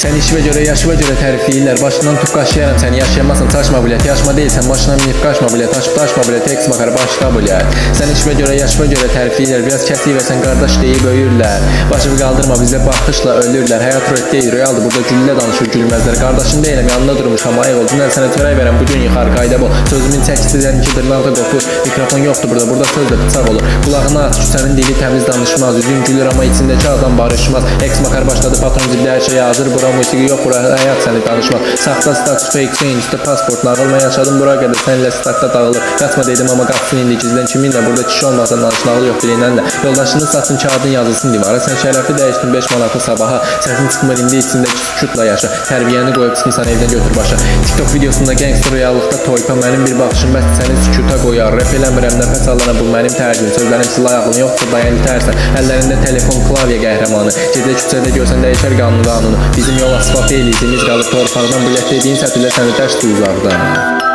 Sən işvə görə, yaşıva görə tərifləyirlər. Başından tut qaşıyaram səni, yaşayamazsan çaşma bilət. Yaşma deyilsən, maşına minib qaçma bilət. Aşıb daşma bilət, eks bakar başqa bilət. Sən işvə görə, yaşıva görə tərifləyirlər. Biraz kəsik versən qardaş deyib öyürlər. Başımı qaldırma, bizə baxışla ölürlər. Həyat röt deyil, realdır, burada güllə danışır gülməzlər. Qardaşın deyiləm, yanında durmuşam, ayıq ol. Dünən sənə çörək verəm, bugün yıxar, qayda bol. Sözümün çəkisidən iki dırnaqda qopur. Mikrofon yoxdur burada söz də bıçaq olur. Qulağını aç, sənin dili təmiz danışmaz. Üzün gülür, amma içindəki adam barışmaz. Eks makar başladı, patron cibdə hər şey hazır. Bura musiqi yox, bura həyat səni danışmaz. Saxta status, fake change, üstə pasport nağılma yaşadım bura qədər. Səninlə startda dağılır. Qaçma dedim, amma qaçsın indi gizlən kiminlə. Burada kişi olmasa danışnağı yox bilinənlə. Yoldaşını satın, kağıdın yazılsın divara. Sən şərəfi dəyişdin 5 manatı sabaha. Səsin çıxmır indi içindəki sükutla yaşa. Tərbiyəni qoyub çıxmısan evdən götür başa. TikTok videosunda gangster reallıqda toypa. Mənim bir baxışım bəs səni sükuta qoyar. Rap eləmirəm, nəfəs alana bu mənim tərcim. Sözlərim silah ağlın yoxdur, dayan itərsən. Əllərində telefon, klavye qəhrəmanı. Gecə küçədə görsən dəyişər qanunu. Bizim yol asfalt deyil, izimiz qalır torpaqdan. Bilet dediyin sətilə səni tərs uzaqdan.